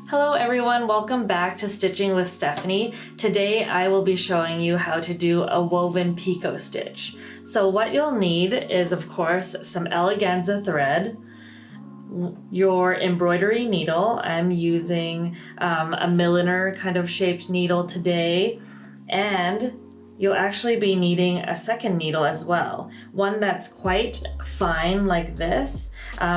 Hello everyone, welcome back to Stitching with Stephanie. Today I will be showing you how to do a woven picot stitch. So what you'll need is, of course, some Eleganza thread, your embroidery needle. I'm using a milliner kind of shaped needle today, and you'll actually be needing a second needle as well, one that's quite fine like this.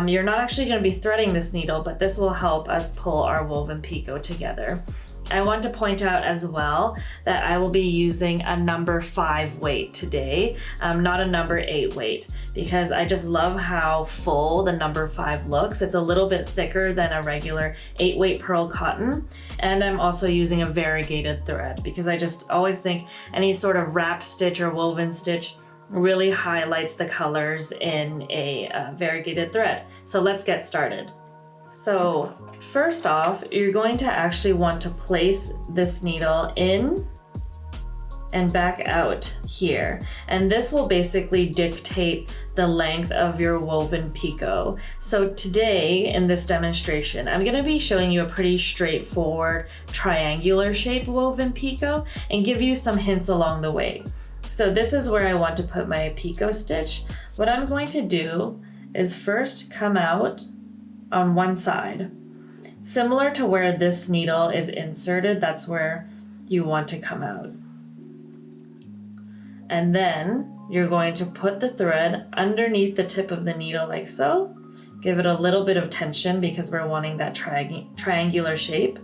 You're not actually going to be threading this needle, but this will help us pull our woven picot together. I want to point out as well that I will be using a number 5 weight today, not a number 8 weight, because I just love how full the number 5 looks. It's a little bit thicker than a regular 8 weight pearl cotton. And I'm also using a variegated thread because I just always think any sort of wrapped stitch or woven stitch really highlights the colors in a variegated thread. So let's get started. So first off, you're going to actually want to place this needle in and back out here. And this will basically dictate the length of your woven picot. So today in this demonstration, I'm gonna be showing you a pretty straightforward triangular shaped woven picot and give you some hints along the way. So this is where I want to put my picot stitch. What I'm going to do is first come out on one side. Similar to where this needle is inserted, that's where you want to come out. And then you're going to put the thread underneath the tip of the needle like so. Give it a little bit of tension because we're wanting that triangular shape.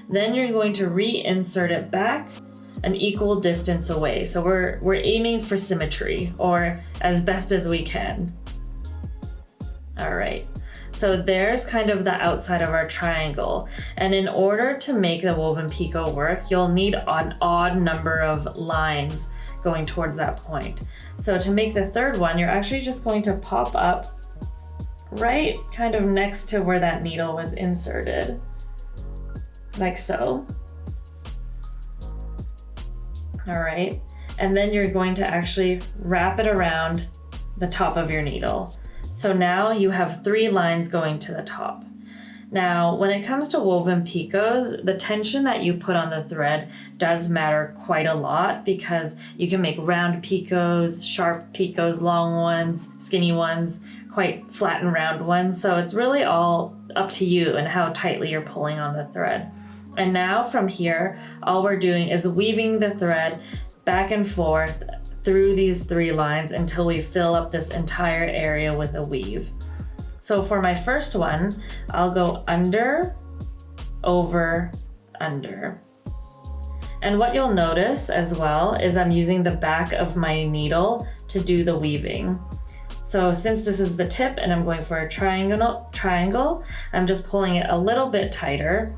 Then you're going to reinsert it back an equal distance away. So we're aiming for symmetry, or as best as we can. All right. So there's kind of the outside of our triangle. And in order to make the woven picot work, you'll need an odd number of lines going towards that point. So to make the third one, you're actually just going to pop up right kind of next to where that needle was inserted, like so. All right. And then you're going to actually wrap it around the top of your needle. So now you have 3 lines going to the top. Now, when it comes to woven picots, the tension that you put on the thread does matter quite a lot because you can make round picots, sharp picots, long ones, skinny ones, quite flat and round ones. So it's really all up to you and how tightly you're pulling on the thread. And now from here, all we're doing is weaving the thread back and forth through these 3 lines until we fill up this entire area with a weave. So for my first one, I'll go under, over, under. And what you'll notice as well is I'm using the back of my needle to do the weaving. So since this is the tip and I'm going for a triangle, I'm just pulling it a little bit tighter.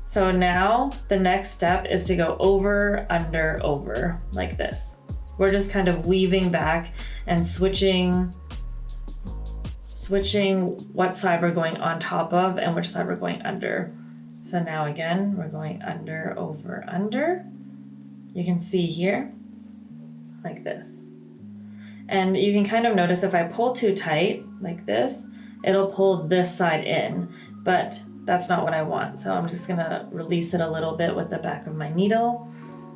So now the next step is to go over, under, over, like this. We're just kind of weaving back and switching what side we're going on top of and which side we're going under. So now again, we're going under, over, under. You can see here, like this. And you can kind of notice if I pull too tight, like this, it'll pull this side in, but that's not what I want. So I'm just gonna release it a little bit with the back of my needle.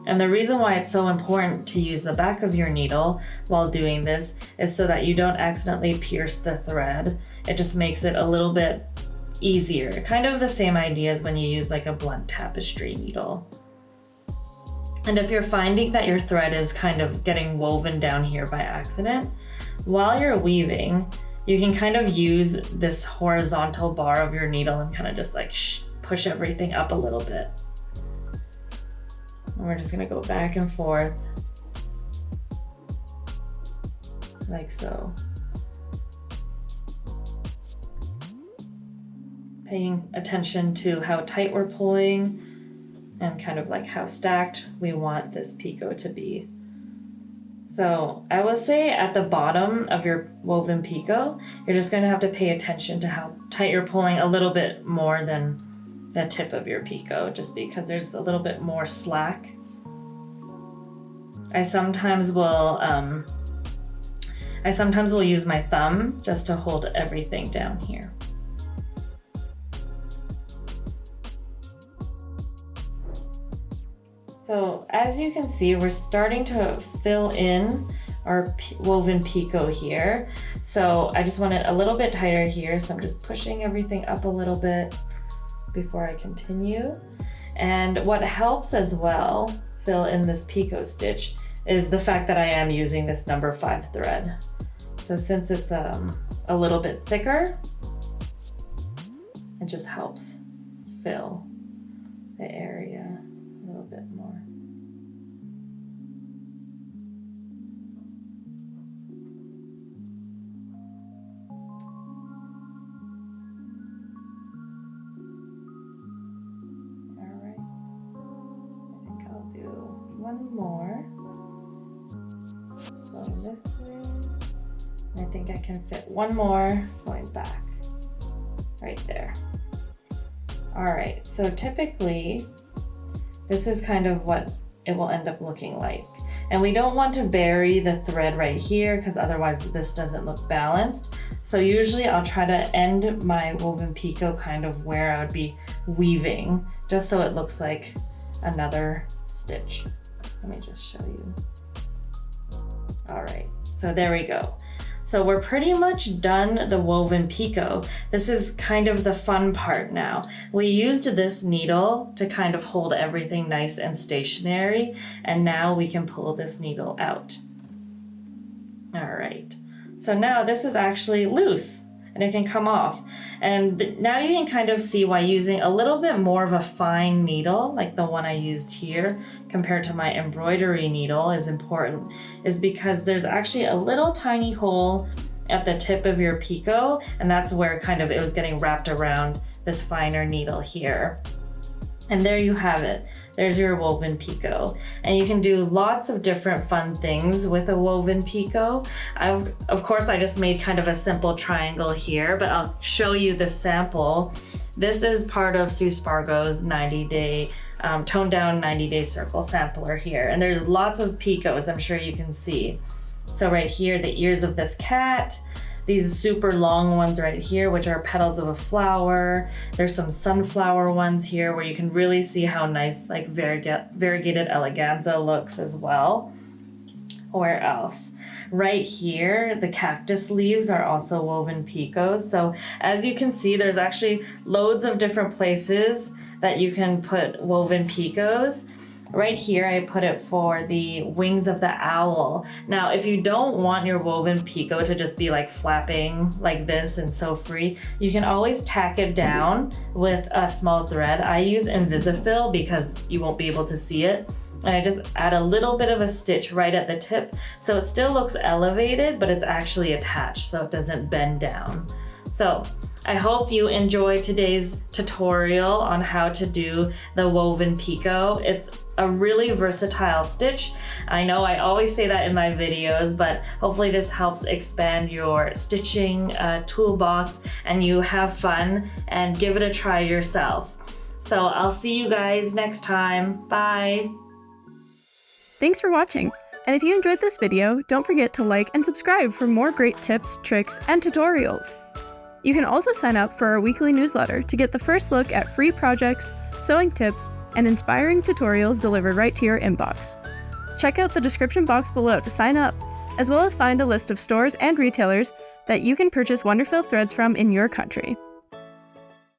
And the reason why it's so important to use the back of your needle while doing this is so that you don't accidentally pierce the thread. It just makes it a little bit easier. Kind of the same idea as when you use like a blunt tapestry needle. And if you're finding that your thread is kind of getting woven down here by accident, while you're weaving, you can kind of use this horizontal bar of your needle and kind of just like push everything up a little bit. And we're just gonna go back and forth like so. Paying attention to how tight we're pulling and kind of like how stacked we want this picot to be. So I will say at the bottom of your woven picot, you're just going to have to pay attention to how tight you're pulling a little bit more than the tip of your picot, just because there's a little bit more slack. I sometimes will use my thumb just to hold everything down here. So as you can see, we're starting to fill in our woven picot here. So I just want it a little bit tighter here. So I'm just pushing everything up a little bit before I continue. And what helps as well fill in this picot stitch is the fact that I am using this number 5 thread. So since it's a little bit thicker, it just helps fill the area a little bit more. All right, I think I'll do one more. Going this way. And I think I can fit one more going back right there. All right, so typically this is kind of what it will end up looking like. And we don't want to bury the thread right here because otherwise this doesn't look balanced. So usually I'll try to end my woven picot kind of where I would be weaving, just so it looks like another stitch. Let me just show you. All right, so there we go. So we're pretty much done the woven picot. This is kind of the fun part now. We used this needle to kind of hold everything nice and stationary, and now we can pull this needle out. All right, so now this is actually loose and it can come off. And now you can kind of see why using a little bit more of a fine needle, like the one I used here, compared to my embroidery needle is important, is because there's actually a little tiny hole at the tip of your picot, and that's where kind of it was getting wrapped around this finer needle here. And there you have it. There's your woven picot. And you can do lots of different fun things with a woven picot. Of course, I just made kind of a simple triangle here, but I'll show you the sample. This is part of Sue Spargo's 90-day, toned down 90-day circle sampler here. And there's lots of picots, I'm sure you can see. So right here, the ears of this cat, these super long ones right here, which are petals of a flower. There's some sunflower ones here where you can really see how nice like variegated eleganza looks as well. Where else? Right here, the cactus leaves are also woven picots. So as you can see, there's actually loads of different places that you can put woven picots. Right here, I put it for the wings of the owl. Now, if you don't want your woven picot to just be like flapping like this and so free, you can always tack it down with a small thread. I use InvisaFil because you won't be able to see it. And I just add a little bit of a stitch right at the tip. So it still looks elevated, but it's actually attached so it doesn't bend down. So I hope you enjoyed today's tutorial on how to do the woven picot. It's a really versatile stitch. I know I always say that in my videos, but hopefully this helps expand your stitching toolbox and you have fun and give it a try yourself. So I'll see you guys next time. Bye. Thanks for watching. And if you enjoyed this video, don't forget to like and subscribe for more great tips, tricks, and tutorials. You can also sign up for our weekly newsletter to get the first look at free projects, sewing tips, and inspiring tutorials delivered right to your inbox. Check out the description box below to sign up, as well as find a list of stores and retailers that you can purchase WonderFil threads from in your country.